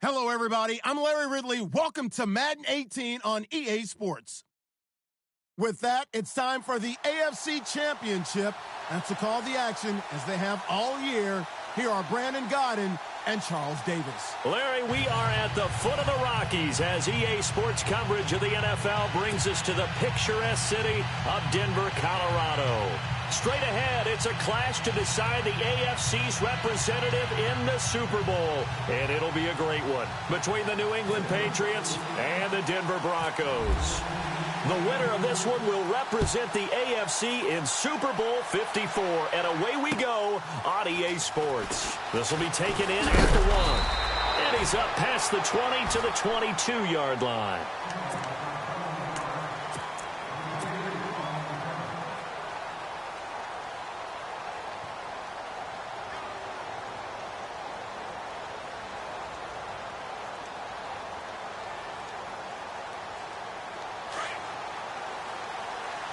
Hello, everybody. I'm Larry Ridley. Welcome to Madden 18 on EA Sports. With that, it's time for the AFC Championship. And to call the action, as they have all year, here are Brandon Godden and Charles Davis. Larry, we are at the foot of the Rockies as EA Sports coverage of the NFL brings us to the picturesque city of Denver, Colorado. Straight ahead, it's a clash to decide the AFC's representative in the Super Bowl. And it'll be a great one between the New England Patriots and the Denver Broncos. The winner of this one will represent the AFC in Super Bowl 54. And away we go on EA Sports. This will be taken in at the 1. And he's up past the 20 to the 22-yard line.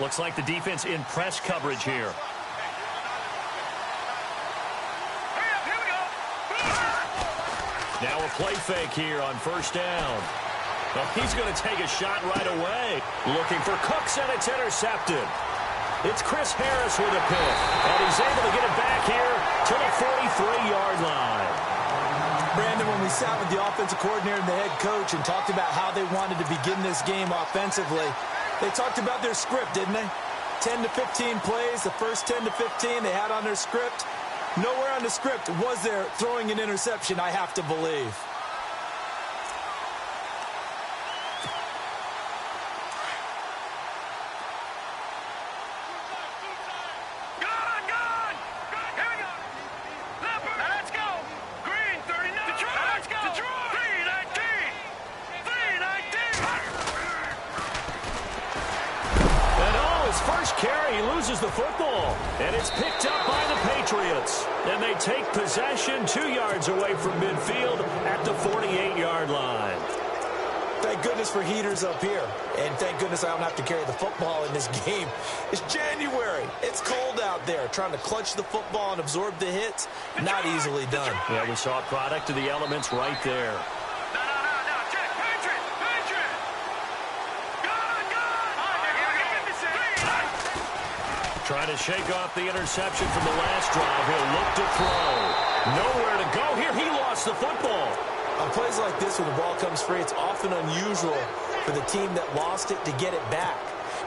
Looks like the defense in press coverage here. Now a play fake here on first down. Well, he's going to take a shot right away. Looking for Cooks, and it's intercepted. It's Chris Harris with a pick, and he's able to get it back here to the 43-yard line. Brandon, when we sat with the offensive coordinator and the head coach and talked about how they wanted to begin this game offensively, they talked about their script, didn't they? 10 to 15 plays, the first 10 to 15 they had on their script. Nowhere on the script was there throwing an interception, I have to believe. The football, and it's picked up by the Patriots. And they take possession 2 yards away from midfield at the 48-yard line. Thank goodness for heaters up here. And thank goodness I don't have to carry the football in this game. It's January. It's cold out there. Trying to clutch the football and absorb the hits, not easily done. Yeah, we saw a product of the elements right there. Trying to shake off the interception from the last drive. He'll look to throw. Nowhere to go here. He lost the football. On plays like this, when the ball comes free, it's often unusual for the team that lost it to get it back.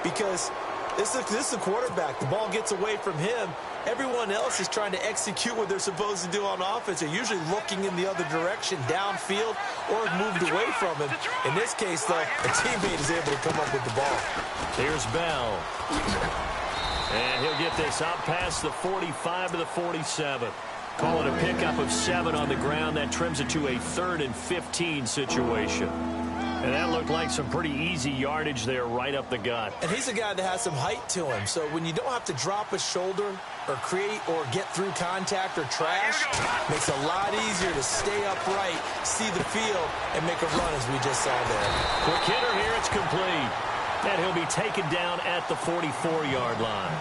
Because this is a quarterback. The ball gets away from him. Everyone else is trying to execute what they're supposed to do on offense. They're usually looking in the other direction, downfield, or moved away from him. In this case, though, a teammate is able to come up with the ball. Here's Bell. And he'll get this out past the 45 to the 47. Call it a pickup of 7 on the ground. That trims it to a 3rd and 15 situation. And that looked like some pretty easy yardage there right up the gut. And he's a guy that has some height to him. So when you don't have to drop a shoulder or create or get through contact or trash, makes it a lot easier to stay upright, see the field, and make a run as we just saw there. Quick hitter here. It's complete. And he'll be taken down at the 44-yard line.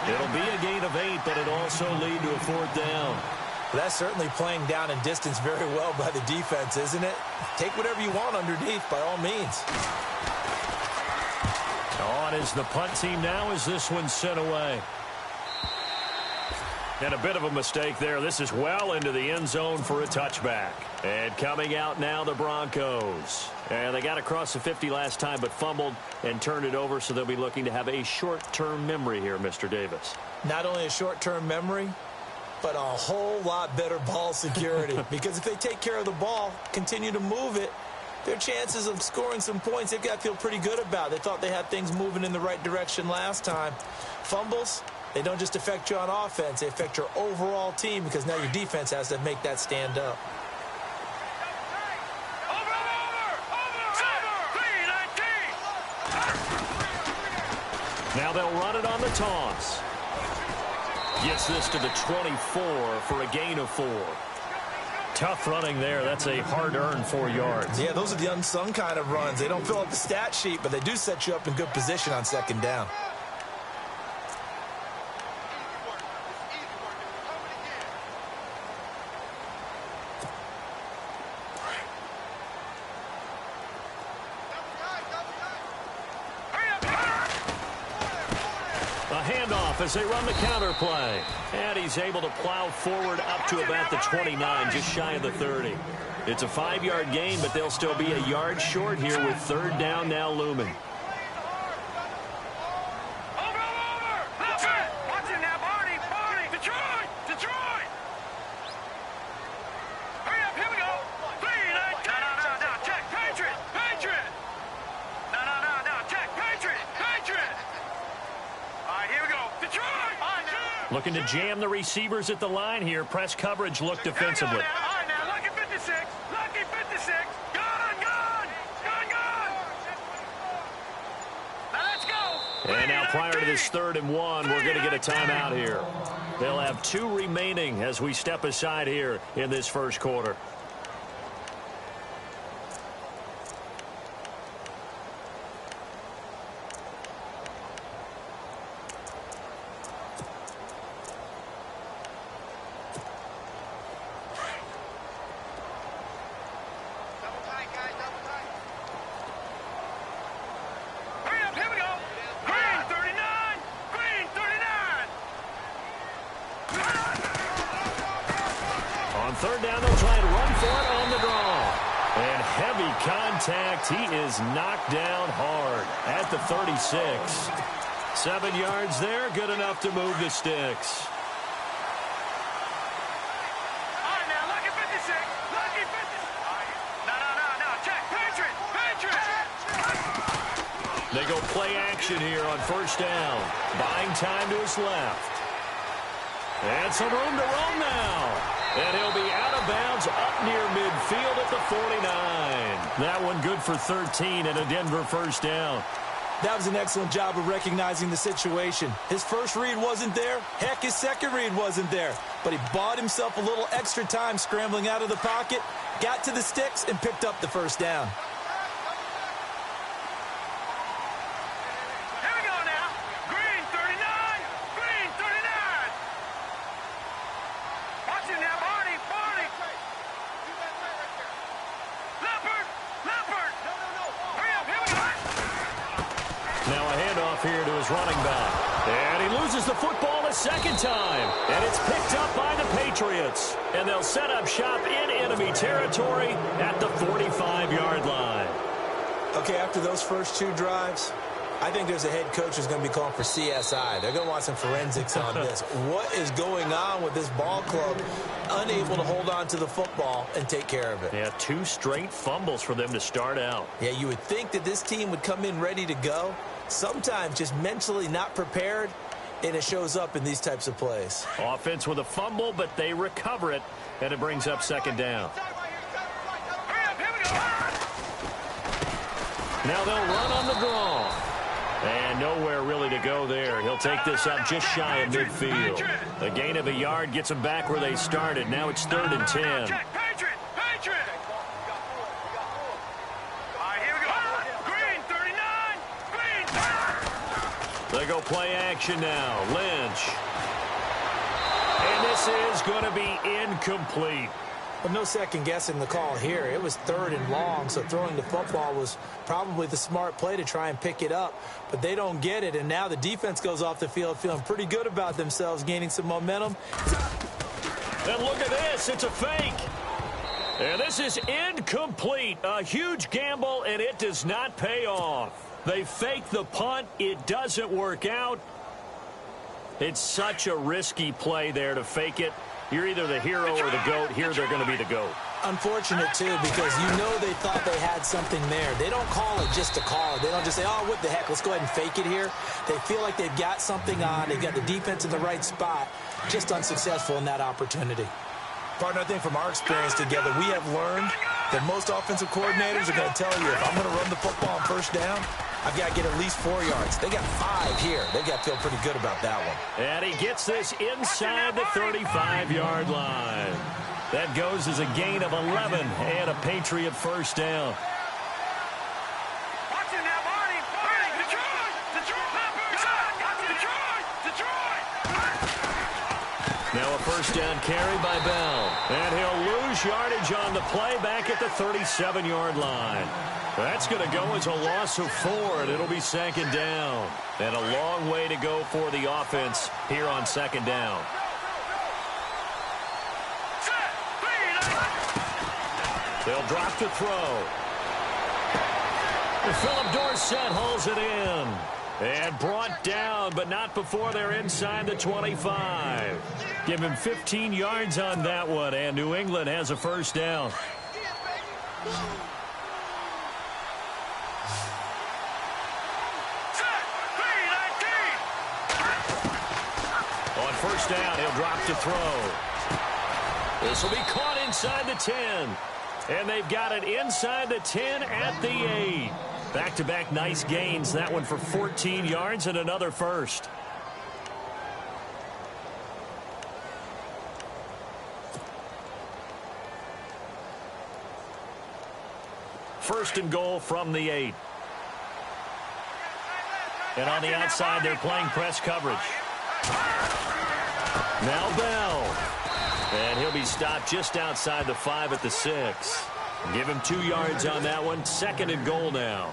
It'll be a gain of 8, but it'll also lead to a 4th down. Well, that's certainly playing down in distance very well by the defense, isn't it? Take whatever you want underneath, by all means. On is the punt team now as this one's sent away. And a bit of a mistake there. This is well into the end zone for a touchback. And coming out now, the Broncos. And they got across the 50 last time, but fumbled and turned it over, so they'll be looking to have a short-term memory here, Mr. Davis. Not only a short-term memory, but a whole lot better ball security. Because if they take care of the ball, continue to move it, their chances of scoring some points, they've got to feel pretty good about. They thought they had things moving in the right direction last time. Fumbles, they don't just affect you on offense. They affect your overall team because now your defense has to make that stand up. Now they'll run it on the toss. Gets this to the 24 for a gain of 4. Tough running there. That's a hard-earned 4 yards. Yeah, those are the unsung kind of runs. They don't fill up the stat sheet, but they do set you up in good position on 2nd down. handoff as they run the counter play. And he's able to plow forward up to about the 29, just shy of the 30. It's a 5-yard gain, but they'll still be a yard short here with third down now looming. Looking to jam the receivers at the line here. Press coverage look defensively. All right, now, lucky 56. Lucky 56. Gone. Now, let's go. And now prior to this 3rd and 1, we're going to get a timeout here. They'll have 2 remaining as we step aside here in this first quarter. Third down, they'll try and run for it on the draw. And heavy contact. He is knocked down hard at the 36. 7 yards there, good enough to move the sticks. All right, now, lucky 56. Lucky 56. No. Check. Patriots. They go play action here on first down. Buying time to his left. And some room to run now. And he'll be out of bounds up near midfield at the 49. That one good for 13 and a Denver first down. That was an excellent job of recognizing the situation. His first read wasn't there. Heck, his second read wasn't there. But he bought himself a little extra time scrambling out of the pocket, got to the sticks, and picked up the first down. Here to his running back. And he loses the football a second time. And it's picked up by the Patriots. And they'll set up shop in enemy territory at the 45-yard line. Okay, after those first 2 drives, I think there's a head coach who's going to be calling for CSI. They're going to want some forensics on this. What is going on with this ball club? Unable to hold on to the football and take care of it. Yeah, 2 straight fumbles for them to start out. Yeah, you would think that this team would come in ready to go. Sometimes just mentally not prepared, and it shows up in these types of plays. Offense with a fumble, but they recover it, and it brings up second down. Now they'll run on the draw. And nowhere really to go there. He'll take this up just shy of midfield. A gain of a yard gets them back where they started. Now it's 3rd and 10. They go play action now. Lynch. And this is going to be incomplete. But no second guessing the call here. It was 3rd and long, so throwing the football was probably the smart play to try and pick it up. But they don't get it, and now the defense goes off the field feeling pretty good about themselves, gaining some momentum. And look at this. It's a fake. And this is incomplete. A huge gamble, and it does not pay off. They fake the punt. It doesn't work out. It's such a risky play there to fake it. You're either the hero or the GOAT. Here they're going to be the GOAT. Unfortunate, too, because you know they thought they had something there. They don't call it just to call it. They don't just say, oh, what the heck, let's go ahead and fake it here. They feel like they've got something on. They've got the defense in the right spot. Just unsuccessful in that opportunity. Partner, I think from our experience together, we have learned that most offensive coordinators are going to tell you, if I'm going to run the football on first down, I've got to get at least 4 yards. They got 5 here. They got to feel pretty good about that one. And he gets this inside the 35-yard line. That goes as a gain of 11 and a Patriot first down. Now a first down carry by Bell. And he'll lose yardage on the play back at the 37-yard line. That's going to go as a loss of 4, and it'll be second down. And a long way to go for the offense here on second down. They'll drop to throw. Philip Dorsett hauls it in. And brought down, but not before they're inside the 25. Give him 15 yards on that one, and New England has a first down. On first down, he'll drop to throw. This will be caught inside the 10. And they've got it inside the 10 at the 8. Back-to-back nice gains. That one for 14 yards and another first. First and goal from the 8. And on the outside, they're playing press coverage. Now Bell. And he'll be stopped just outside the 5 at the 6. Give him 2 yards on that one. Second and goal now.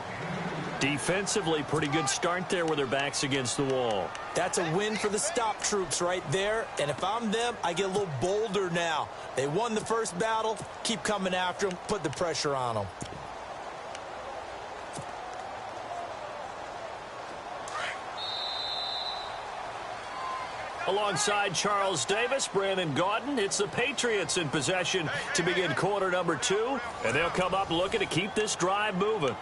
Defensively, pretty good start there with their backs against the wall. That's a win for the stop troops right there. And if I'm them, I get a little bolder now. They won the first battle. Keep coming after them. Put the pressure on them. Alongside Charles Davis, Brandon Gaudin, it's the Patriots in possession to begin quarter number 2. And they'll come up looking to keep this drive moving.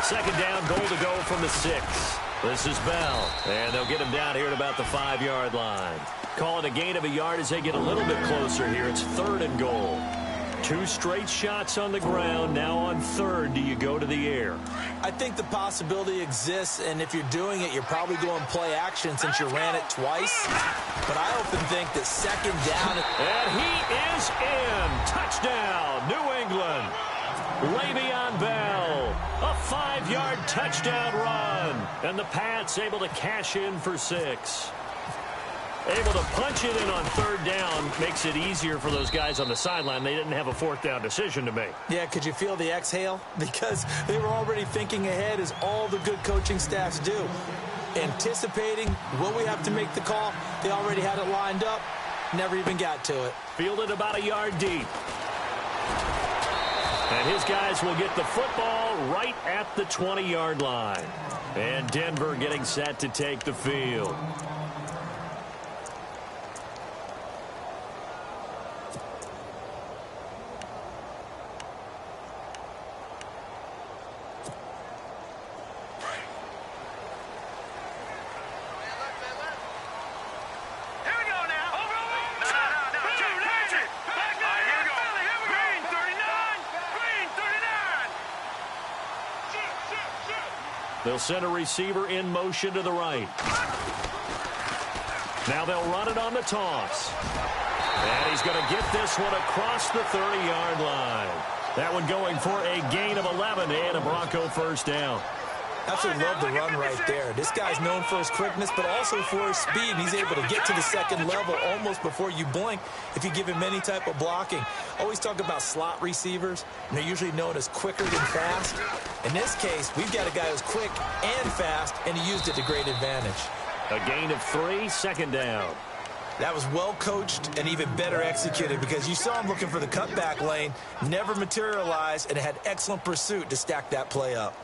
Second down, goal to go from the 6. This is Bell, and they'll get him down here at about the 5-yard line. Call it a gain of a yard as they get a little bit closer here. It's third and goal. 2 straight shots on the ground. Now on third, do you go to the air? I think the possibility exists, and if you're doing it, you're probably going play action since you ran it twice. But I often think that second down. And he is in. Touchdown, New England. Le'Veon Bell, a 5-yard touchdown run. And the Pats able to cash in for 6. Able to punch it in on third down makes it easier for those guys on the sideline. They didn't have a fourth down decision to make. Yeah, could you feel the exhale? Because they were already thinking ahead, as all the good coaching staffs do. Anticipating, will we have to make the call? They already had it lined up. Never even got to it. Fielded about a yard deep. And his guys will get the football right at the 20-yard line. And Denver getting set to take the field. They'll send a receiver in motion to the right. Now they'll run it on the toss. And he's going to get this one across the 30-yard line. That one going for a gain of 11 and a Bronco first down. Absolutely love the run right there. This guy's known for his quickness, but also for his speed. He's able to get to the second level almost before you blink if you give him any type of blocking. Always talk about slot receivers, and they're usually known as quicker than fast. In this case, we've got a guy who's quick and fast, and he used it to great advantage. A gain of 3, second down. That was well coached and even better executed, because you saw him looking for the cutback lane, never materialized, and had excellent pursuit to stack that play up.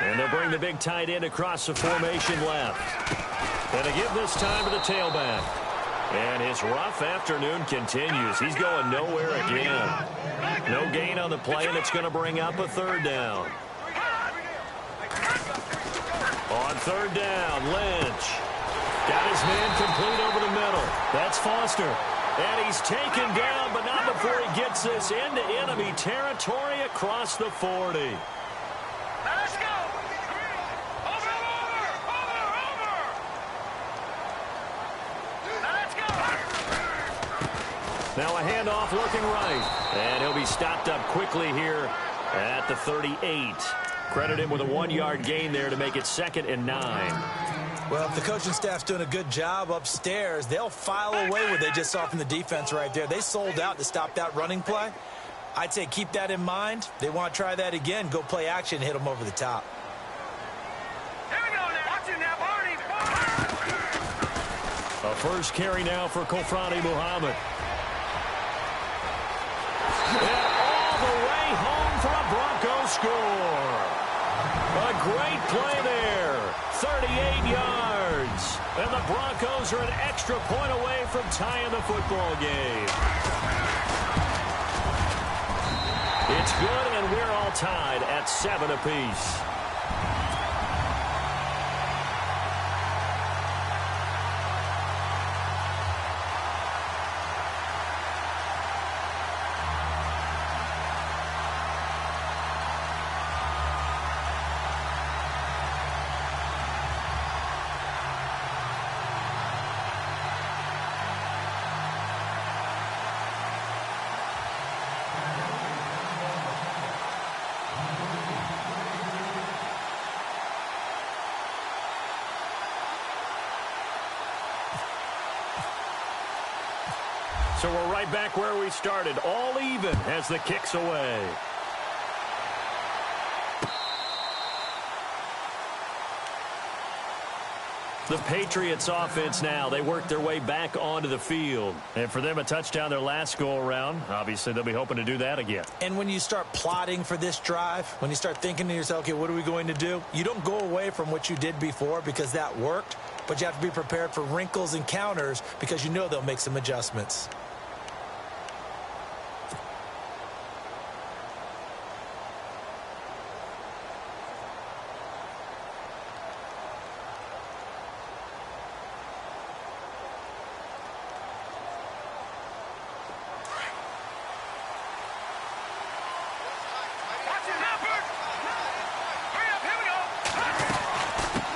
And they'll bring the big tight end across the formation left. And to give this time to the tailback. And his rough afternoon continues. He's going nowhere again. No gain on the play, and it's going to bring up a third down. On third down, Lynch. Got his man complete over the middle. That's Foster. And he's taken down, but not before he gets this into enemy territory across the 40. Now let's go. Over. Now let's go. Now a handoff looking right. And he'll be stopped up quickly here at the 38. Credit him with a 1-yard gain there to make it 2nd and 9. Well, if the coaching staff's doing a good job upstairs, they'll file away what they just saw from the defense right there. They sold out to stop that running play. I'd say keep that in mind. They want to try that again. Go play action and hit them over the top. Here we go now. Watch it now, Barney. A first carry now for Kofrani Muhammad. And all the way home for a Broncos score. A great play there. 38 yards. And the Broncos are an extra point away from tying the football game. It's good, and we're all tied at 7 apiece. So we're right back where we started, all even as the kick's away. The Patriots offense now, they work their way back onto the field. And for them, a touchdown their last go-around. Obviously, they'll be hoping to do that again. And when you start plotting for this drive, when you start thinking to yourself, okay, what are we going to do? You don't go away from what you did before because that worked, but you have to be prepared for wrinkles and counters because you know they'll make some adjustments.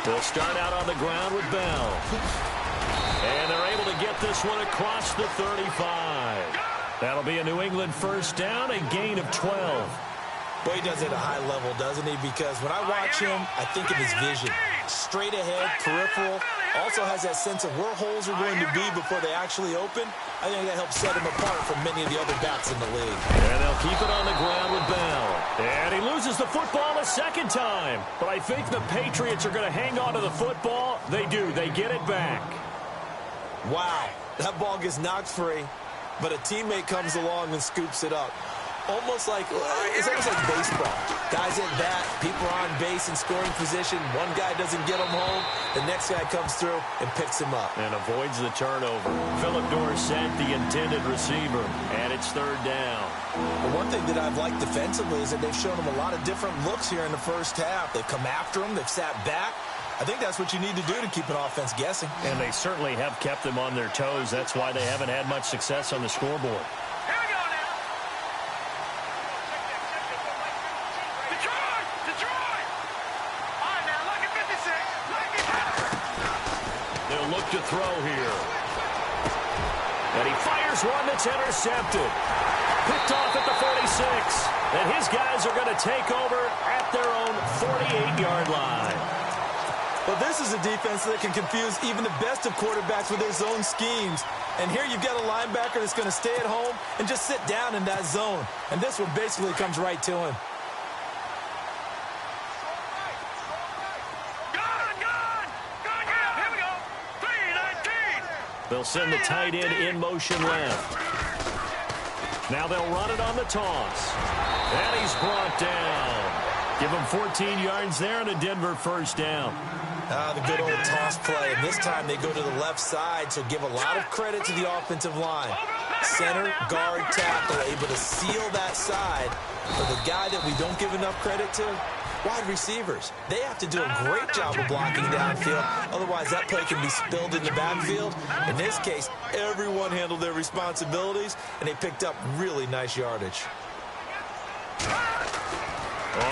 They'll start out on the ground with Bell. And they're able to get this one across the 35. That'll be a New England first down, a gain of 12. Boy, he does it at a high level, doesn't he? Because when I watch him, I think of his vision. Straight ahead, peripheral. Also has that sense of where holes are going to be before they actually open. I think that helps set him apart from many of the other backs in the league. And they'll keep it on the ground with Bell. And he loses the football a second time. But I think the Patriots are going to hang on to the football. They do. They get it back. Wow. That ball gets knocked free, but a teammate comes along and scoops it up. Almost like, it's almost like baseball. Guys at bat, people are on base in scoring position. One guy doesn't get him home. The next guy comes through and picks him up. And avoids the turnover. Philip Dorsett, the intended receiver. And it's third down. The one thing that I've liked defensively is that they've shown him a lot of different looks here in the first half. They've come after him. They've sat back. I think that's what you need to do to keep an offense guessing. And they certainly have kept them on their toes. That's why they haven't had much success on the scoreboard. To throw here. And he fires one that's intercepted. Picked off at the 46. And his guys are going to take over at their own 48-yard line. Well, this is a defense that can confuse even the best of quarterbacks with their zone schemes. And here you've got a linebacker that's going to stay at home and just sit down in that zone. And this one basically comes right to him. They'll send the tight end in motion left. Now they'll run it on the toss. And he's brought down. Give him 14 yards there and a Denver first down. The good old toss play. And this time they go to the left side, so give a lot of credit to the offensive line. Center, guard, tackle, able to seal that side. For the guy that we don't give enough credit to, Wide receivers, they have to do a great job of blocking downfield. Otherwise, that play can be spilled in the backfield. In this case, everyone handled their responsibilities, and they picked up really nice yardage.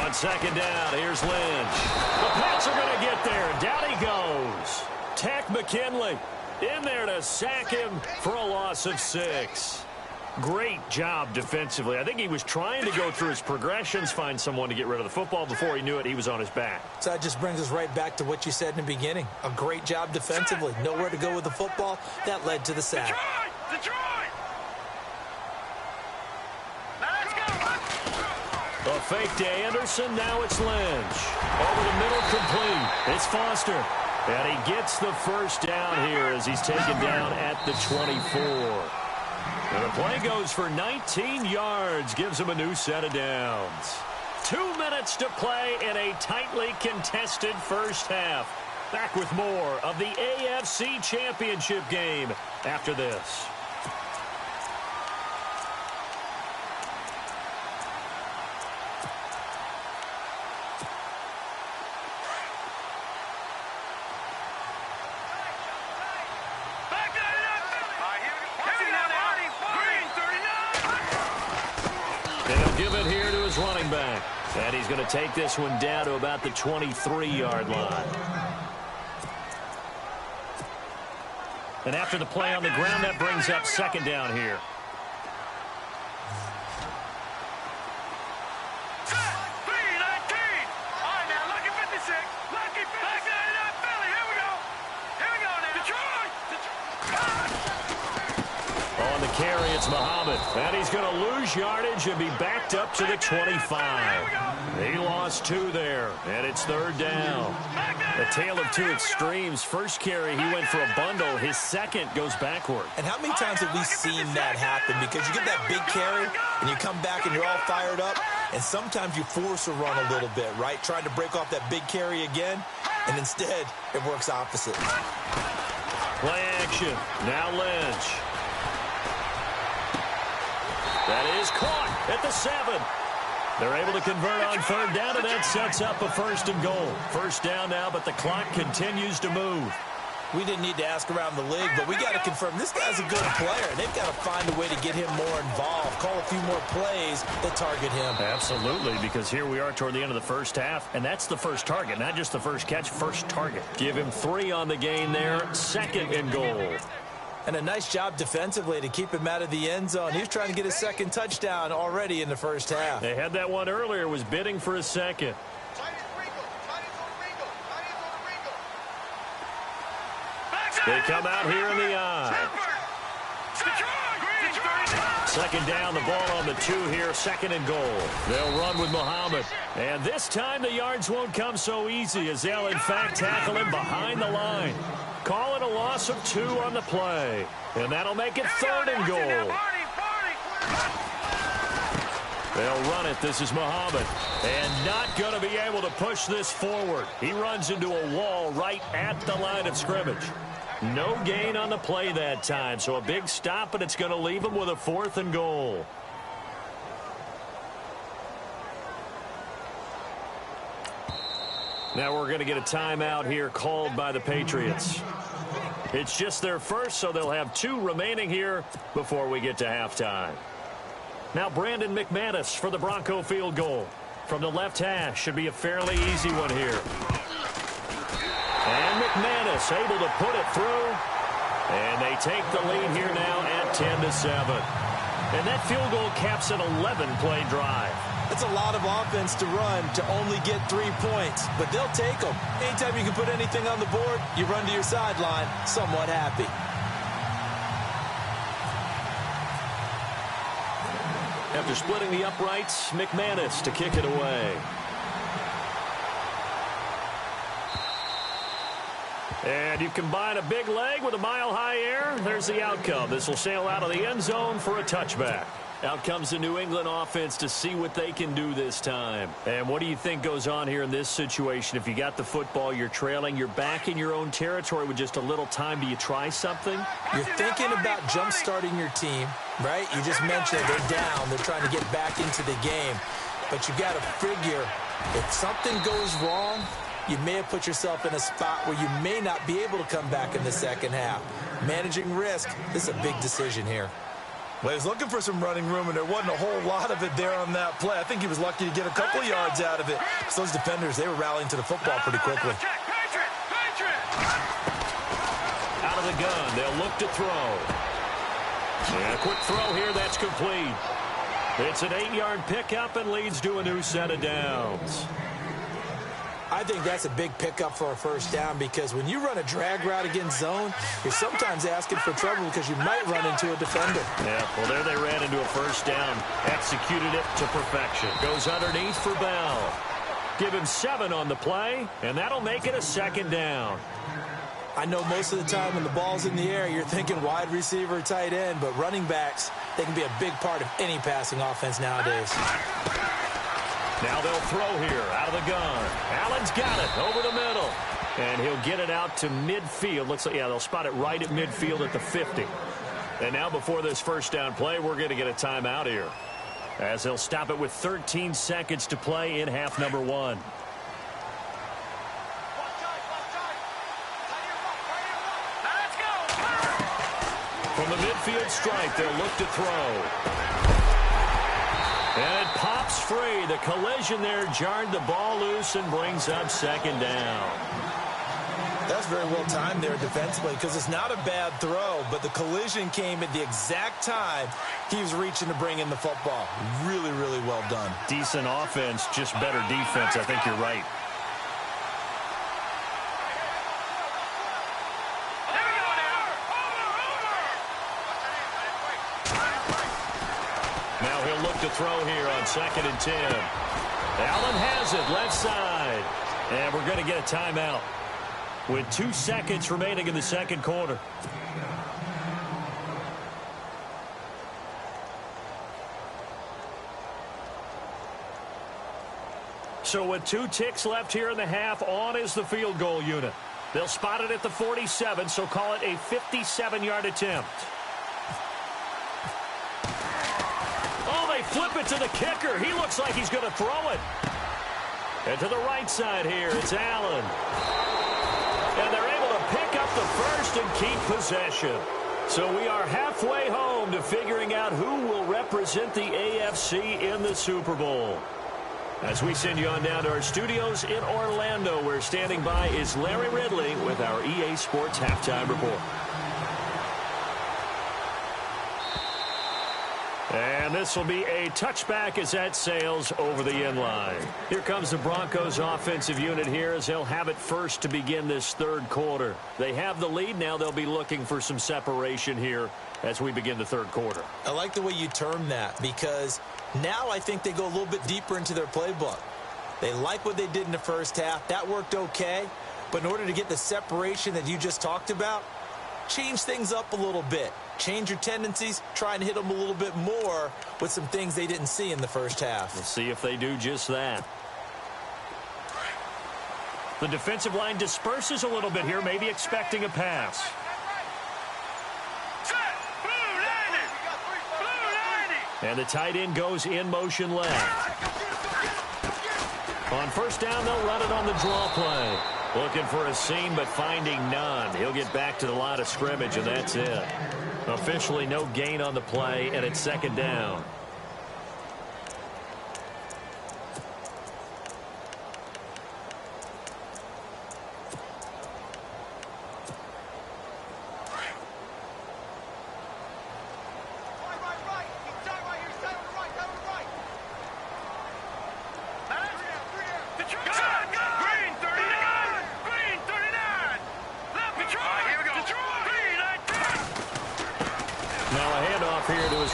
On second down, here's Lynch. The Pats are going to get there, and down he goes. Tack McKinley in there to sack him for a loss of 6. Great job defensively. I think he was trying to go through his progressions, find someone to get rid of the football. Before he knew it, he was on his back. So that just brings us right back to what you said in the beginning. A great job defensively. Nowhere to go with the football. That led to the sack. Detroit! Now let's go! A fake to Anderson. Now it's Lynch. Over the middle, complete. It's Foster. And he gets the first down here as he's taken down at the 24. And the play goes for 19 yards, gives him a new set of downs. 2 minutes to play in a tightly contested first half. Back with more of the AFC Championship game after this. Running back. And he's going to take this one down to about the 23-yard line. And after the play on the ground, that brings up second down here. Carry, it's Muhammad, and he's going to lose yardage and be backed up to the 25. He lost 2 there, and it's third down. A tale of 2 extremes. First carry, he went for a bundle. His second goes backward. And how many times have we seen that happen? Because you get that big carry, and you come back and you're all fired up, and sometimes you force a run a little bit, right? Trying to break off that big carry again, and instead it works opposite. Play action. Now Lynch. That is caught at the 7. They're able to convert on third down, and that sets up a first and goal. First down now, but the clock continues to move. We didn't need to ask around the league, but we got to confirm this guy's a good player. They've got to find a way to get him more involved, call a few more plays that target him. Absolutely, because here we are toward the end of the first half, and that's the first target, not just the first catch, first target. Give him 3 on the gain there, second and goal. And a nice job defensively to keep him out of the end zone. He was trying to get his second touchdown already in the first half. They had that one earlier, was bidding for a second. They come out here in the eye. Second down, the ball on the 2 here, second and goal. They'll run with Muhammad. And this time the yards won't come so easy as they'll in fact tackle him behind the line. Call it a loss of 2 on the play. And that'll make it third and goal. They'll run it. This is Muhammad. And not going to be able to push this forward. He runs into a wall right at the line of scrimmage. No gain on the play that time. So a big stop, and it's going to leave him with a 4th and goal. Now we're going to get a timeout here called by the Patriots. It's just their first, so they'll have 2 remaining here before we get to halftime. Now Brandon McManus for the Bronco field goal. From the left hash, should be a fairly easy one here. And McManus able to put it through. And they take the lead here now at 10-7. And that field goal caps an 11-play drive. It's a lot of offense to run to only get 3 points, but they'll take them. Anytime you can put anything on the board, you run to your sideline somewhat happy. After splitting the uprights, McManus to kick it away. And you combine a big leg with a mile-high air, there's the outcome. This will sail out of the end zone for a touchback. Out comes the New England offense to see what they can do this time. And what do you think goes on here in this situation? If you got the football, you're trailing, you're back in your own territory with just a little time. Do you try something? You're thinking about jump-starting your team, right? You just mentioned they're down. They're trying to get back into the game. But you got to figure If something goes wrong, you may have put yourself in a spot where you may not be able to come back in the second half. Managing risk, this is a big decision here. Well, he's looking for some running room, and there wasn't a whole lot of it there on that play. I think he was lucky to get a couple of yards out of it. So those defenders, they were rallying to the football pretty quickly. Out of the gun, they'll look to throw. And a quick throw here, that's complete. It's an 8-yard pickup and leads to a new set of downs. I think that's a big pickup for a first down because when you run a drag route against zone, you're sometimes asking for trouble because you might run into a defender. Yeah, well, there they ran into a first down. Executed it to perfection. Goes underneath for Bell. Give him 7 on the play, and that'll make it a second down. I know most of the time when the ball's in the air, you're thinking wide receiver, tight end, but running backs, they can be a big part of any passing offense nowadays. Now they'll throw here out of the gun. Allen's got it over the middle. And he'll get it out to midfield. Looks like, yeah, they'll spot it right at midfield at the 50. And now before this first down play, we're going to get a timeout here, as they'll stop it with 13 seconds to play in half number 1. From the midfield stripe, they'll look to throw. And it pops free. The collision there jarred the ball loose and brings up second down. That's very well timed there defensively because it's not a bad throw, but the collision came at the exact time he was reaching to bring in the football. Really, really well done. Decent offense, just better defense. I think you're right. Now he'll look to throw here on 2nd and 10. Allen has it left side. And we're going to get a timeout with 2 seconds remaining in the second quarter. So with 2 ticks left here in the half, on is the field goal unit. They'll spot it at the 47, so call it a 57-yard attempt. Oh, they flip it to the kicker. He looks like he's going to throw it. And to the right side here, it's Allen. And they're able to pick up the first and keep possession. So we are halfway home to figuring out who will represent the AFC in the Super Bowl. As we send you on down to our studios in Orlando, where standing by is Larry Ridley with our EA Sports Halftime Report. And this will be a touchback as that sails over the end line. Here comes the Broncos offensive unit here as they'll have it first to begin this third quarter. They have the lead. Now they'll be looking for some separation here as we begin the third quarter. I like the way you term that because now I think they go a little bit deeper into their playbook. They like what they did in the first half. That worked okay. But in order to get the separation that you just talked about, change things up a little bit. Change your tendencies. Try and hit them a little bit more with some things they didn't see in the first half. We'll see if they do just that. The defensive line disperses a little bit here, maybe expecting a pass. And the tight end goes in motion left. On first down, they'll run it on the draw play. Looking for a seam, but finding none. He'll get back to the line of scrimmage, and that's it. Officially no gain on the play, and it's second down.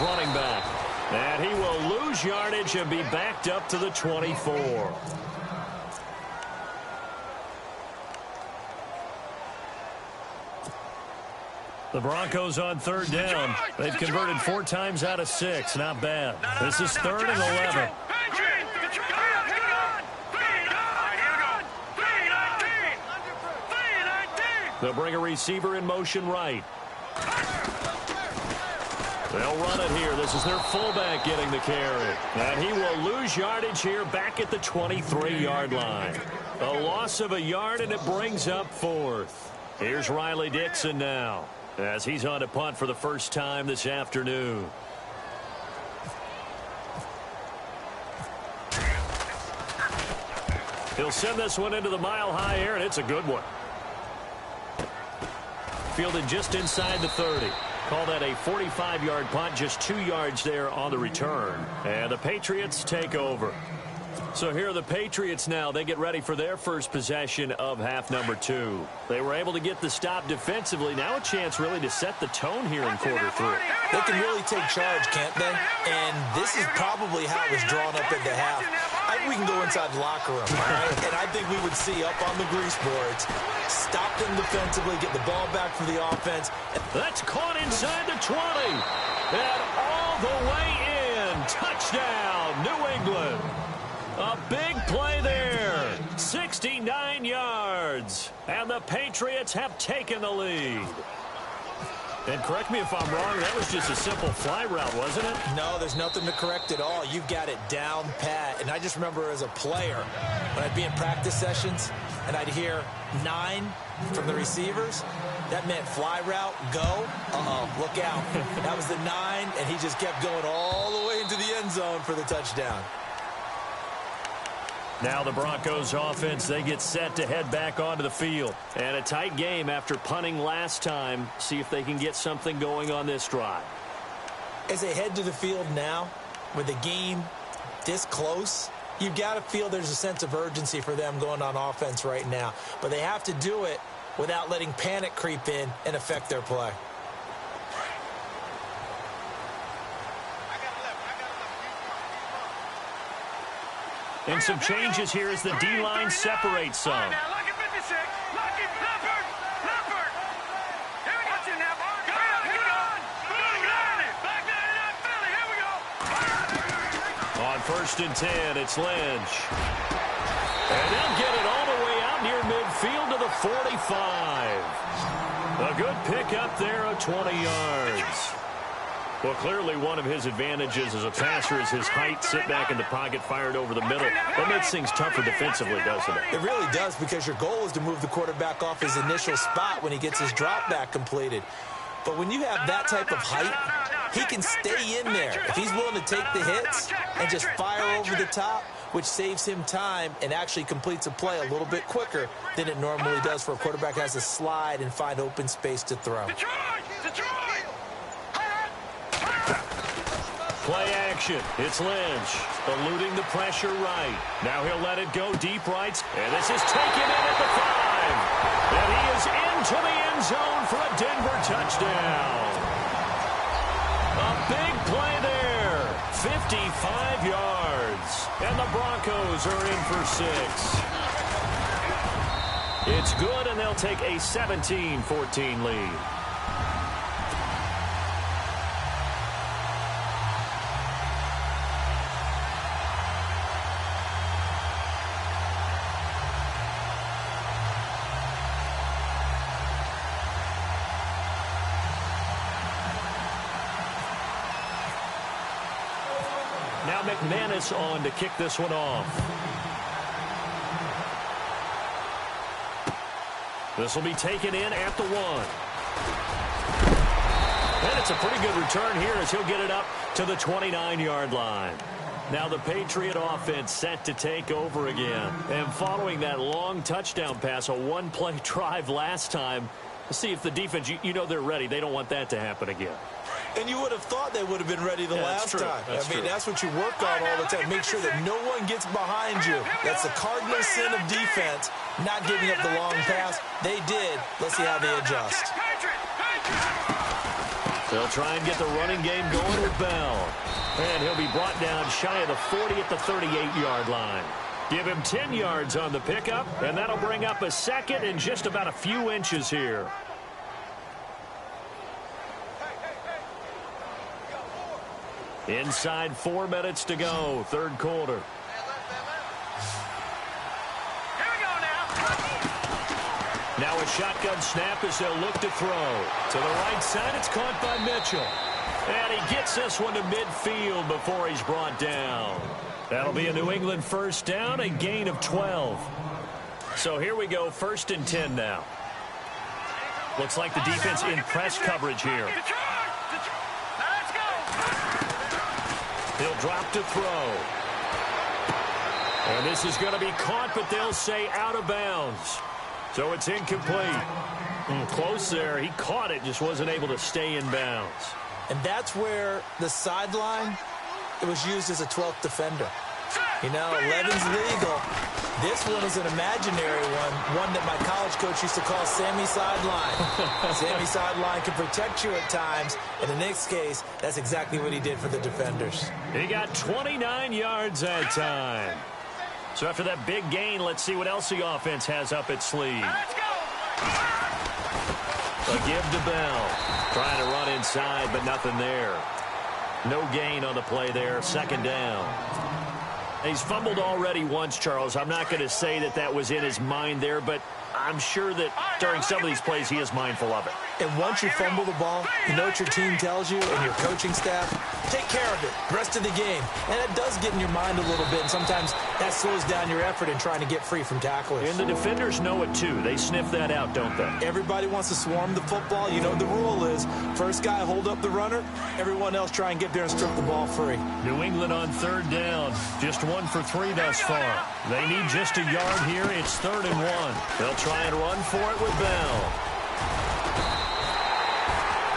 Running back. And he will lose yardage and be backed up to the 24. The Broncos on third down. They've converted 4 times out of 6. Not bad. This is 3rd and 11. They'll bring a receiver in motion right. They'll run it here. This is their fullback getting the carry. And he will lose yardage here back at the 23-yard line. A loss of a yard, and it brings up 4th. Here's Riley Dixon now, as he's on to punt for the first time this afternoon. He'll send this one into the mile-high air, and it's a good one. Fielded just inside the 30. Call that a 45-yard punt, just 2 yards there on the return. And the Patriots take over. So here are the Patriots now. They get ready for their first possession of half number 2. They were able to get the stop defensively. Now a chance really to set the tone here in quarter 3. They can really take charge, can't they? And this is probably how it was drawn up at the half. I think we can go inside the locker room, all right? And I think we would see up on the grease boards, stop them defensively, get the ball back for the offense. That's caught inside the 20. And all the way in. Touchdown, New England. A big play there. 69 yards. And the Patriots have taken the lead. And correct me if I'm wrong, that was just a simple fly route, wasn't it? No, there's nothing to correct at all. You've got it down pat. And I just remember as a player, when I'd be in practice sessions and I'd hear 9 from the receivers, that meant fly route, go. Uh-oh, look out. That was the 9, and he just kept going all the way into the end zone for the touchdown. Now the Broncos offense, they get set to head back onto the field. And a tight game after punting last time. See if they can get something going on this drive. As they head to the field now, with the game this close, you've got to feel there's a sense of urgency for them going on offense right now. But they have to do it without letting panic creep in and affect their play. And some changes here as the D-line separates some. Now, lucky 56. Lucky Leopard. Leopard. Here we go. Watch it now. Go on. Back 99 Philly. Here we go. On 1st and 10, it's Lynch. And they'll get it all the way out near midfield to the 45. A good pickup there of 20 yards. Well, clearly one of his advantages as a passer is his height. Sit back in the pocket, fired over the middle. That makes things tougher defensively, doesn't it? It really does, because your goal is to move the quarterback off his initial spot when he gets his drop back completed. But when you have that type of height, he can stay in there. If he's willing to take the hits and just fire over the top, which saves him time and actually completes a play a little bit quicker than it normally does for a quarterback who has to slide and find open space to throw. Detroit! Play action. It's Lynch eluding the pressure right. Now he'll let it go deep right. And this is taken in at the 5. And he is into the end zone for a Denver touchdown. A big play there. 55 yards. And the Broncos are in for 6. It's good, and they'll take a 17-14 lead. Now McManus on to kick this one off. This will be taken in at the 1. And it's a pretty good return here as he'll get it up to the 29-yard line. Now the Patriot offense set to take over again. And following that long touchdown pass, a one-play drive last time, let's see if the defense, you know they're ready. They don't want that to happen again. And you would have thought they would have been ready the last time. That's what you work on all the time. Make sure that no one gets behind you. That's the cardinal sin of defense, not giving up the long pass. They did. Let's see how they adjust. They'll try and get the running game going with Bell. And he'll be brought down shy of the 40 at the 38-yard line. Give him 10 yards on the pickup, and that'll bring up a second and just about a few inches here. Inside 4 minutes to go, third quarter. Now a shotgun snap as they'll look to throw. To the right side, it's caught by Mitchell. And he gets this one to midfield before he's brought down. That'll be a New England first down, a gain of 12. So here we go, 1st and 10 now. Looks like the defense in press coverage here. He'll drop to throw. And this is going to be caught, but they'll say out of bounds. So it's incomplete. Close there. He caught it, just wasn't able to stay in bounds. And that's where the sideline, it was used as a 12th defender. You know, 11's legal. This one is an imaginary one that my college coach used to call Sammy Sideline. Sammy Sideline can protect you at times. In the next case, that's exactly what he did for the defenders. He got 29 yards that time. So after that big gain, let's see what else the offense has up its sleeve. A give to Bell. Trying to run inside, but nothing there. No gain on the play there. 2nd down. He's fumbled already once, Charles. I'm not going to say that that was in his mind there, but I'm sure that during some of these plays he is mindful of it. And once you fumble the ball, you know what your team tells you and your coaching staff? Take care of it the rest of the game. And it does get in your mind a little bit, and sometimes that slows down your effort in trying to get free from tacklers. And the defenders know it too. They sniff that out, don't they? Everybody wants to swarm the football. You know the rule is first guy hold up the runner, everyone else try and get there and strip the ball free. New England on 3rd down. Just 1 for 3 thus far. They need just a yard here. It's 3rd and 1. They'll try and run for it with Bell.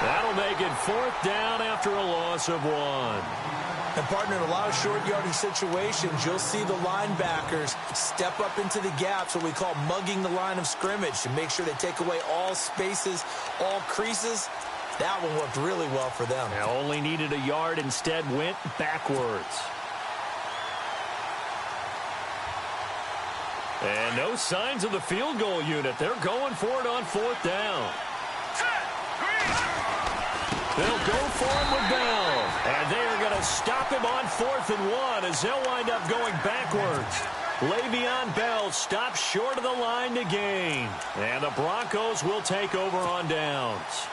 That'll make it 4th down after a loss of 1. And, partner, in a lot of short yardage situations, you'll see the linebackers step up into the gaps, what we call mugging the line of scrimmage, to make sure they take away all spaces, all creases. That one worked really well for them. They only needed a yard, instead went backwards. And no signs of the field goal unit. They're going for it on 4th down. They'll go for him with Bell. And they are going to stop him on 4th and 1 as they'll wind up going backwards. Le'Veon Bell stops short of the line to gain. And the Broncos will take over on downs.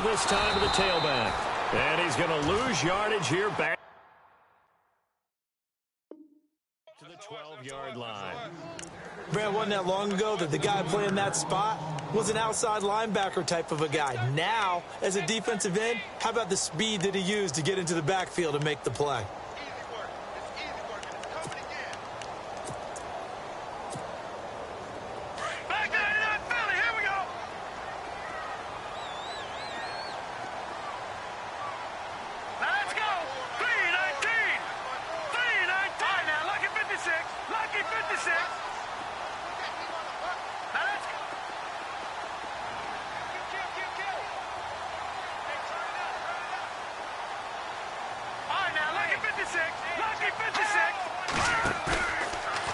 This time to the tailback. And he's going to lose yardage here back to the 12-yard line. Brad, wasn't that long ago that the guy playing that spot was an outside linebacker type of a guy. Now, as a defensive end, how about the speed that he used to get into the backfield and make the play?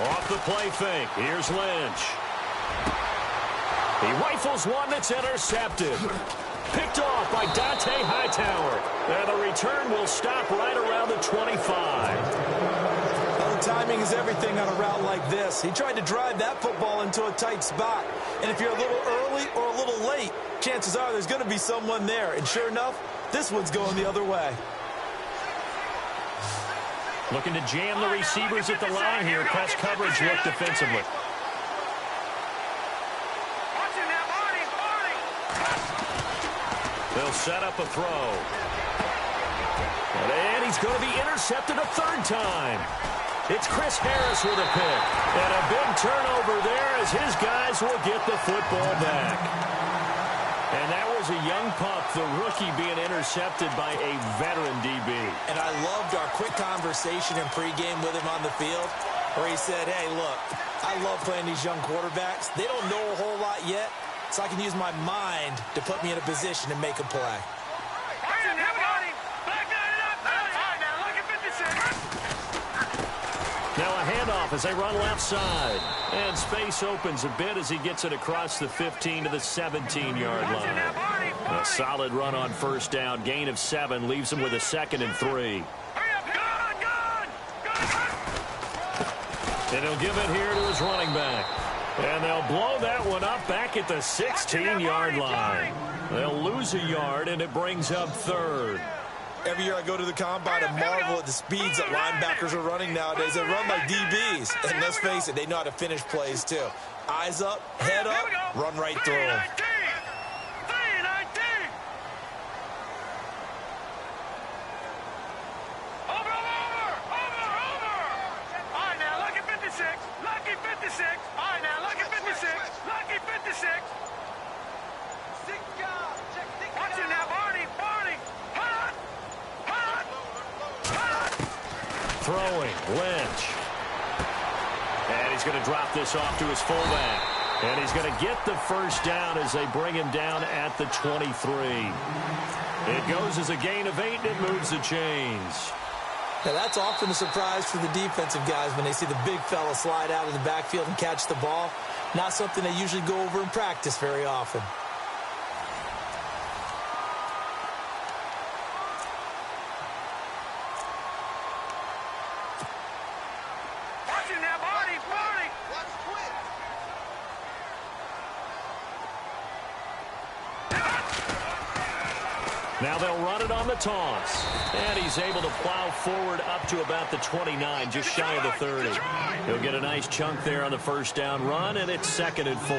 Off the play fake. Here's Lynch. He rifles one that's intercepted. Picked off by Dante Hightower. And the return will stop right around the 25. Well, the timing is everything on a route like this. He tried to drive that football into a tight spot. And if you're a little early or a little late, chances are there's going to be someone there. And sure enough, this one's going the other way. Looking to jam the receivers at the line here. Press coverage look defensively. They'll set up a throw. And he's going to be intercepted a third time. It's Chris Harris with a pick. And a big turnover there as his guys will get the football back. And that was a young pup, the rookie, being intercepted by a veteran DB. And I loved our quick conversation in pregame with him on the field where he said, hey, look, I love playing these young quarterbacks. They don't know a whole lot yet, so I can use my mind to put me in a position to make a play. Watching that body. Back 99 Philly. All right, now look at 56. Now a handoff as they run left side. And space opens a bit as he gets it across the 15 to the 17-yard line. A solid run on first down. Gain of 7 leaves him with a 2nd and 3. And he'll give it here to his running back. And they'll blow that one up back at the 16-yard line. They'll lose a yard, and it brings up 3rd. Every year I go to the combine and marvel at the speeds that linebackers are running nowadays. They run like DBs. And let's face it, they know how to finish plays too. Eyes up, head up, run right through them. Lucky 56. All right, now look at 56. Lucky 56. Watching now, Barney. Hot. Throwing, Lynch. And he's going to drop this off to his fullback. And he's going to get the first down as they bring him down at the 23. It goes as a gain of 8, and it moves the chains. Now, that's often a surprise for the defensive guys when they see the big fella slide out of the backfield and catch the ball. Not something they usually go over in practice very often. Watching now, Barney. Now they'll run it on the toss. And he's able to plow forward up to about the 29, just shy of the 30. He'll get a nice chunk there on the first down run, and it's 2nd and 4.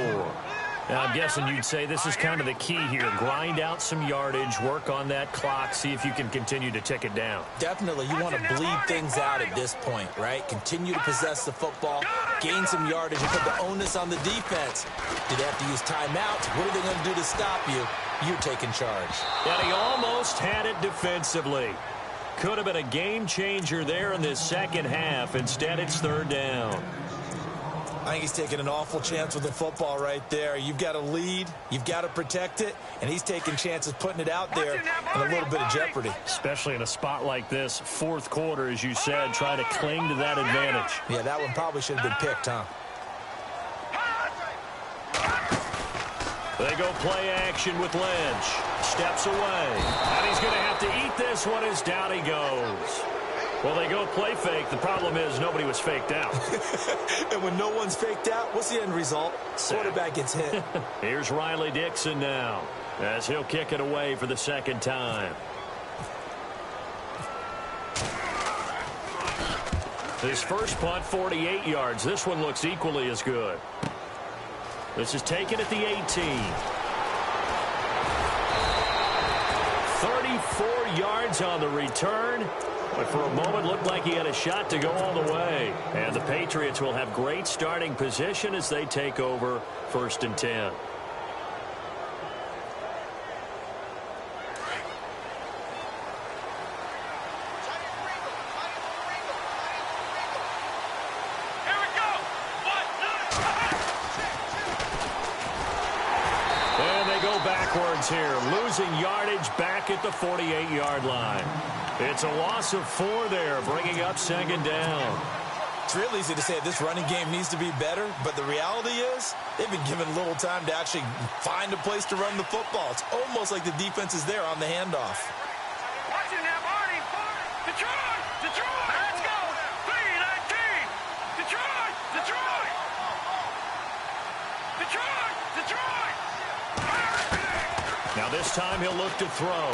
Now, I'm guessing you'd say this is kind of the key here. Grind out some yardage, work on that clock, see if you can continue to tick it down. Definitely. You want to bleed things out at this point, right? Continue to possess the football, gain some yardage, and put the onus on the defense. Do they have to use timeouts? What are they going to do to stop you? You're taking charge. And he almost had it defensively. Could have been a game changer there in this second half. Instead, it's 3rd down. I think he's taking an awful chance with the football right there. You've got to lead, you've got to protect it, and he's taking chances putting it out there in a little bit of jeopardy. Especially in a spot like this, 4th quarter, as you said, trying to cling to that advantage. Yeah, that one probably should have been picked, huh? They go play action with Lynch. Steps away. And he's going to have to eat this one as down he goes. Well, they go play fake. The problem is nobody was faked out. And when no one's faked out, what's the end result? Quarterback gets hit. Here's Riley Dixon now as he'll kick it away for the 2nd time. His first punt, 48 yards. This one looks equally as good. This is taken at the 18. 34 yards on the return. But for a moment, looked like he had a shot to go all the way. And the Patriots will have great starting position as they take over 1st and 10. And they go backwards here, losing yardage back at the 48-yard line. It's a loss of 4 there, bringing up 2nd down. It's real easy to say this running game needs to be better, but the reality is they've been given little time to actually find a place to run the football. It's almost like the defense is there on the handoff. Watching now, Barney. Detroit. Let's go. 3-19. Detroit. Now this time he'll look to throw.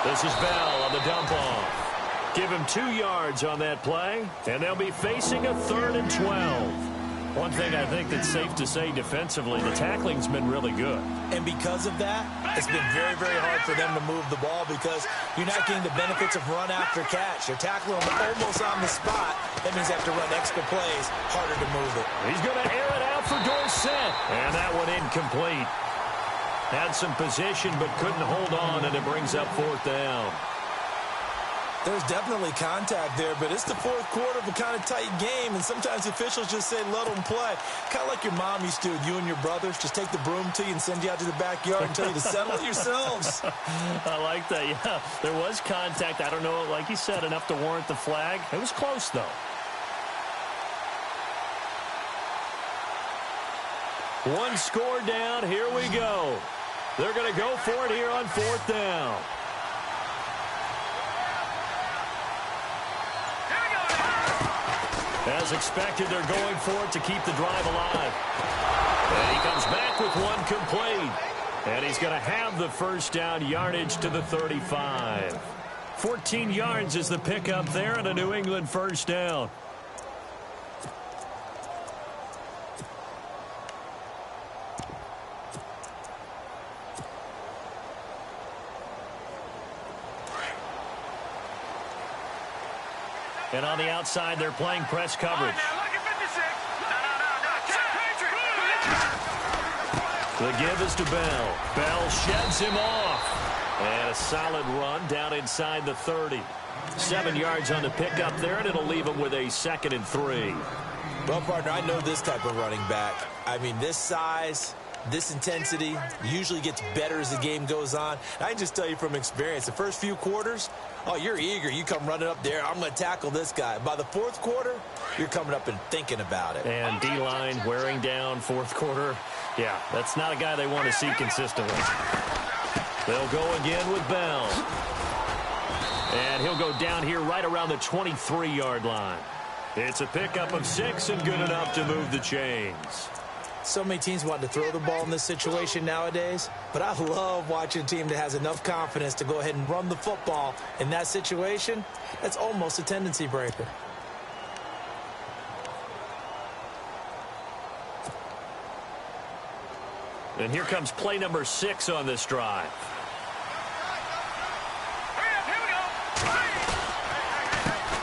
This is Bell on the dump off. Give him 2 yards on that play, and they'll be facing a 3rd and 12. One thing I think that's safe to say defensively, the tackling's been really good. And because of that, it's been very, very hard for them to move the ball because you're not getting the benefits of run after catch. You're tackling them almost on the spot. That means they have to run extra plays, harder to move it. He's going to air it out for Dorsett, and that one incomplete. Had some position but couldn't hold on, and it brings up 4th down. There's definitely contact there, but it's the fourth quarter of a kind of tight game, and sometimes officials just say, let them play. Kind of like your mom used to do with you and your brothers. Just take the broom to you and send you out to the backyard and tell you to settle it yourselves. I like that, yeah. There was contact. I don't know, like you said, enough to warrant the flag. It was close, though. One score down. Here we go. They're going to go for it here on fourth down. As expected, they're going for it to keep the drive alive. And he comes back with one complete. And he's going to have the first down yardage to the 35. 14 yards is the pickup there and a New England first down. And on the outside, they're playing press coverage. The give is to Bell. Bell sheds him off. And a solid run down inside the 30. 7 yards on the pickup there, and it'll leave him with a 2nd and 3. Well, partner, I know this type of running back. I mean, this size, this intensity usually gets better as the game goes on. I can just tell you from experience, the first few quarters, oh, you're eager. You come running up there. I'm going to tackle this guy. By the fourth quarter, you're coming up and thinking about it. And D-line wearing down fourth quarter. Yeah, that's not a guy they want to see consistently. They'll go again with Bell. And he'll go down here right around the 23-yard line. It's a pickup of 6 and good enough to move the chains. So many teams want to throw the ball in this situation nowadays, but I love watching a team that has enough confidence to go ahead and run the football in that situation. That's almost a tendency breaker. And here comes play number 6 on this drive.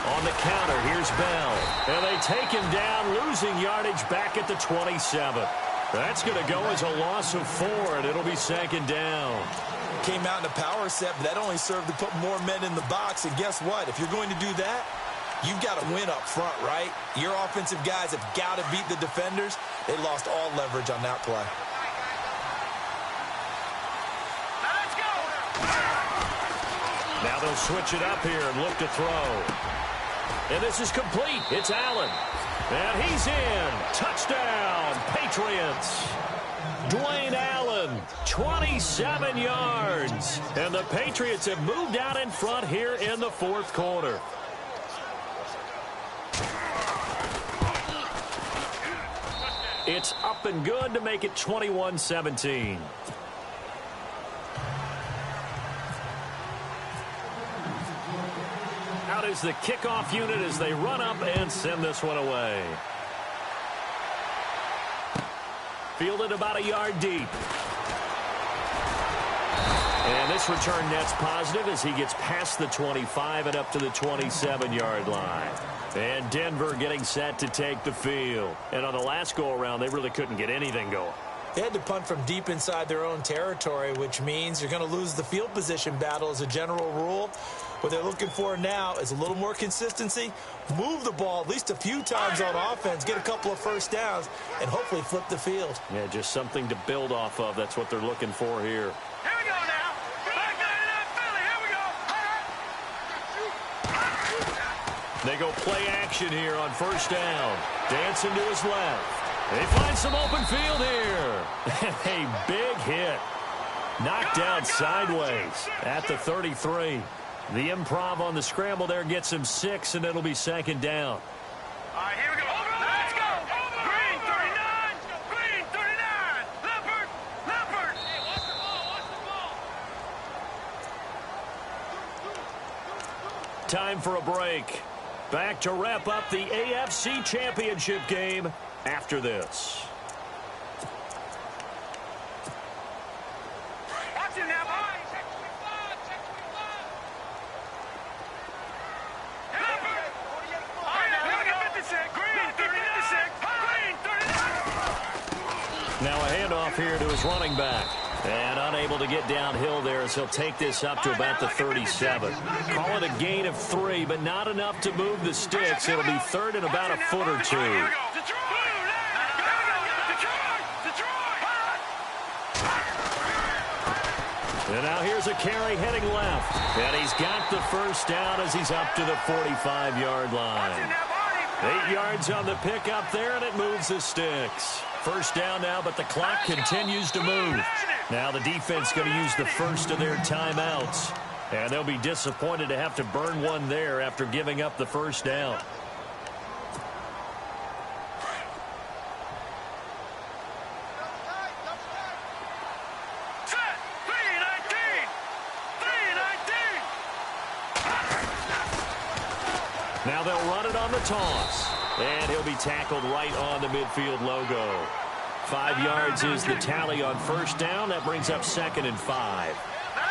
On the counter, here's Bell. And they take him down, losing yardage back at the 27. That's going to go as a loss of 4, and it'll be 2nd down. Came out in a power set, but that only served to put more men in the box. And guess what? If you're going to do that, you've got to win up front, right? Your offensive guys have got to beat the defenders. They lost all leverage on that play. Now they'll switch it up here and look to throw. And this is complete. It's Allen. And he's in. Touchdown, Patriots. Dwayne Allen, 27 yards. And the Patriots have moved out in front here in the fourth quarter. It's up and good to make it 21-17. Out is the kickoff unit as they run up and send this one away. Fielded about a yard deep. And this return net's positive as he gets past the 25 and up to the 27-yard line. And Denver getting set to take the field. And on the last go-around, they really couldn't get anything going. They had to punt from deep inside their own territory, which means you're going to lose the field position battle as a general rule. What they're looking for now is a little more consistency, move the ball at least a few times on offense, get a couple of first downs, and hopefully flip the field. Yeah, just something to build off of. That's what they're looking for here. Here we go now. Back 99 Philly. Here we go. They go play action here on first down. Dancing to his left. They find some open field here. A big hit. Knocked down sideways at the 33. The improv on the scramble there gets him 6, and it'll be 2nd down. All right, here we go. Let's go. Green 39. Green 39. Leopard. Leopard. Hey, watch the ball. Watch the ball. Time for a break. Back to wrap up the AFC Championship game after this. Watch it now, boy. Now a handoff here to his running back. And unable to get downhill there as he'll take this up to about the 37. Call it a gain of 3, but not enough to move the sticks. It'll be third and about a foot or two. And now here's a carry heading left. And he's got the first down as he's up to the 45-yard line. 8 yards on the pickup there, and it moves the sticks. First down now, but the clock continues to move. Now the defense going to use the first of their timeouts. And they'll be disappointed to have to burn one there after giving up the first down. Now they'll run it on the toss. And he'll be tackled right on the midfield logo. 5 yards is the tally on first down. That brings up 2nd and 5.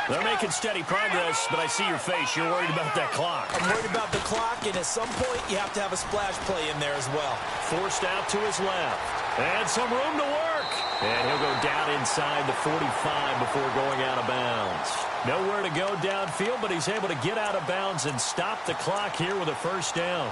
They're making steady progress, but I see your face. You're worried about that clock. I'm worried about the clock, and at some point, you have to have a splash play in there as well. Forced out to his left. And some room to work. And he'll go down inside the 45 before going out of bounds. Nowhere to go downfield, but he's able to get out of bounds and stop the clock here with a first down.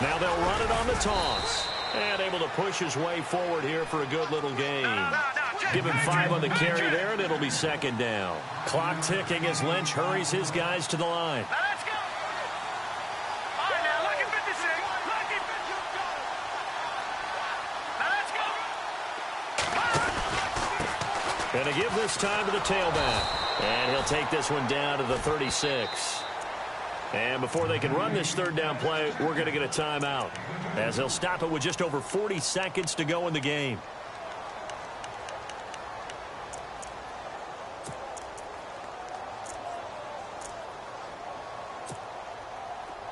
Now they'll run it on the toss. And able to push his way forward here for a good little gain. Give him 5 on the carry there, and it'll be 2nd down. Clock ticking as Lynch hurries his guys to the line. Now let's go. All right, now, look at 56. Look at 56. Now let's go. And to give this time to the tailback. And he'll take this one down to the 36. And before they can run this third down play, we're going to get a timeout, as they'll stop it with just over 40 seconds to go in the game.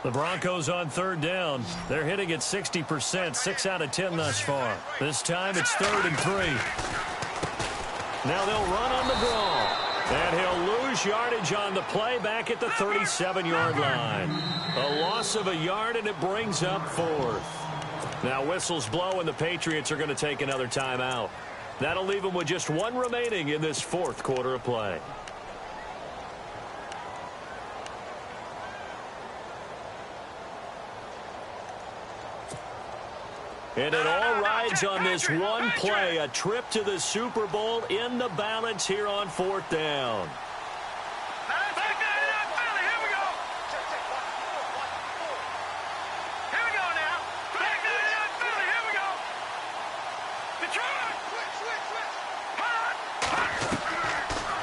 The Broncos on third down. They're hitting at 60%, 6 out of 10 thus far. This time it's 3rd and 3. Now they'll run on the draw. And he'll lose yardage on the play back at the 37-yard line. A loss of a yard, and it brings up 4th. Now whistles blow, and the Patriots are going to take another timeout. That'll leave them with just 1 remaining in this 4th quarter of play. And it all rides on this one play, a trip to the Super Bowl in the balance here on 4th down.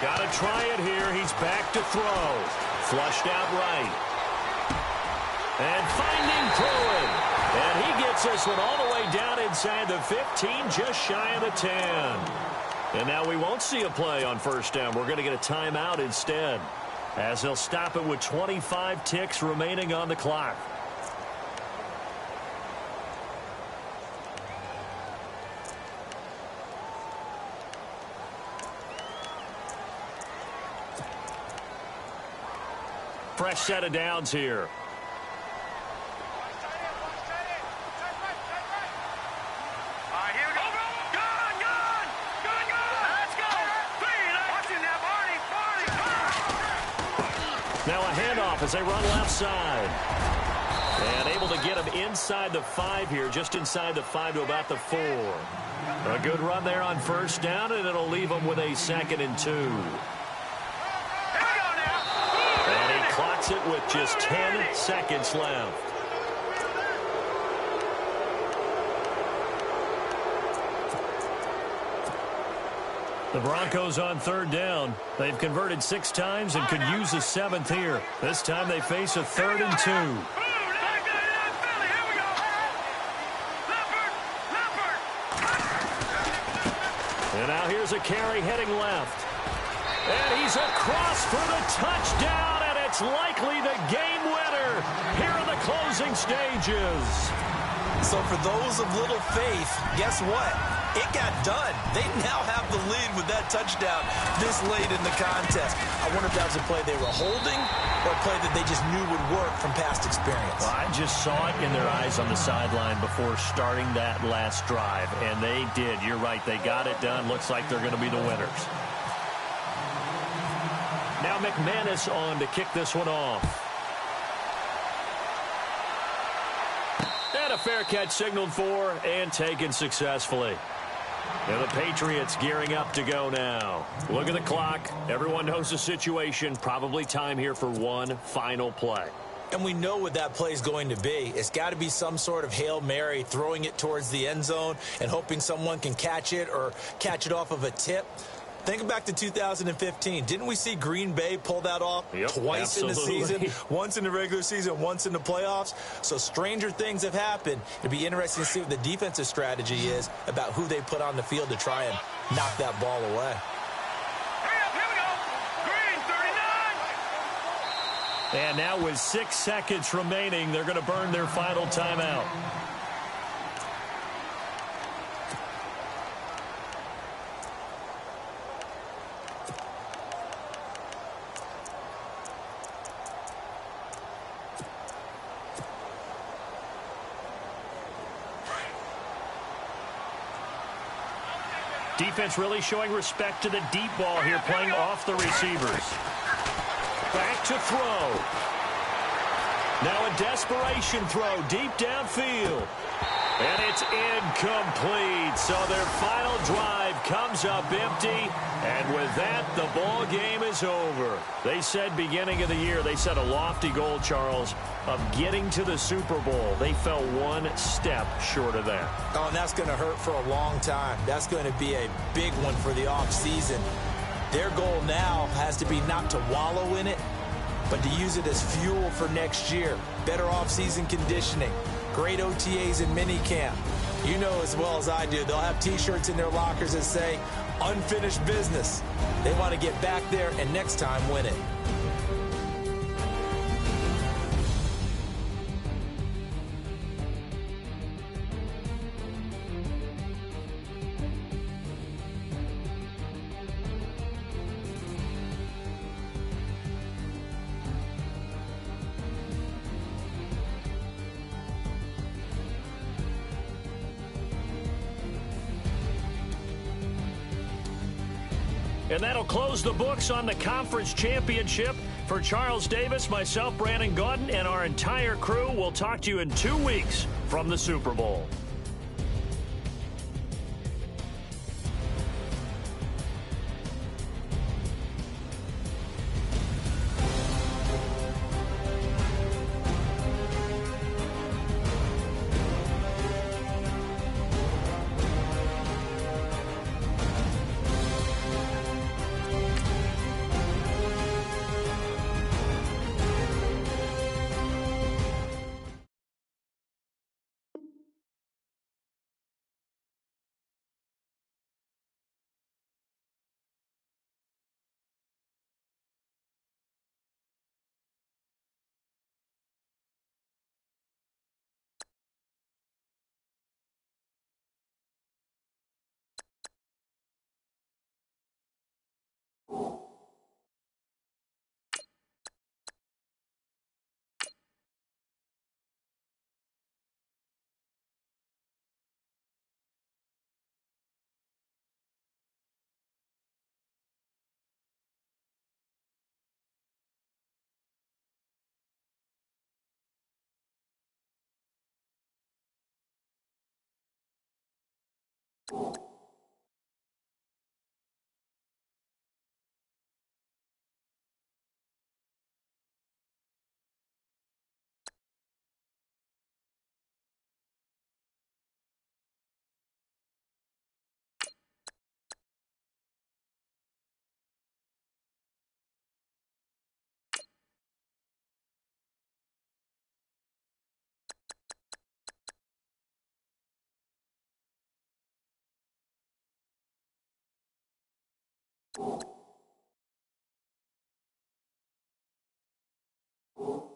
Got to try it here. He's back to throw. Flushed out right. And finding Pruitt. And he gets this one all the way down inside the 15, just shy of the 10. And now we won't see a play on first down. We're going to get a timeout instead, as they'll stop it with 25 ticks remaining on the clock. Fresh set of downs here. Now a handoff as they run left side. And able to get him inside the 5 here, just inside the 5 to about the 4. A good run there on first down, and it'll leave him with a 2nd and 2. And he clocks it with just 10 seconds left. The Broncos on third down. They've converted 6 times and could use a 7th here. This time they face a 3rd and 2. And now here's a carry heading left. And he's across for the touchdown, and it's likely the game winner here in the closing stages. So for those of little faith, guess what? It got done. They now have the lead with that touchdown this late in the contest. I wonder if that was a play they were holding or a play that they just knew would work from past experience. Well, I just saw it in their eyes on the sideline before starting that last drive, and they did. You're right. They got it done. Looks like they're going to be the winners. Now McManus on to kick this one off. And a fair catch signaled for and taken successfully. And the Patriots gearing up to go now. Look at the clock. Everyone knows the situation. Probably time here for one final play. And we know what that play is going to be. It's got to be some sort of Hail Mary, throwing it towards the end zone and hoping someone can catch it or catch it off of a tip. Think back to 2015. Didn't we see Green Bay pull that off twice in the season? Once in the regular season, once in the playoffs. So stranger things have happened. It'd be interesting to see what the defensive strategy is about who they put on the field to try and knock that ball away. Here we go. Green, 39. And now with 6 seconds remaining, they're going to burn their final timeout. Defense really showing respect to the deep ball here, playing off the receivers. Back to throw. Now a desperation throw deep downfield. And it's incomplete. So their final drive comes up empty. And with that, the ball game is over. They said beginning of the year, they set a lofty goal, Charles, of getting to the Super Bowl. They fell one step short of that. Oh, and that's going to hurt for a long time. That's going to be a big one for the offseason. Their goal now has to be not to wallow in it, but to use it as fuel for next year. Better offseason conditioning. Great OTAs and minicamp. You know as well as I do, they'll have T-shirts in their lockers that say, unfinished business. They want to get back there and next time win it. And that'll close the books on the conference championship. For Charles Davis, myself, Brandon Gaudin, and our entire crew, we'll talk to you in 2 weeks from the Super Bowl. Go!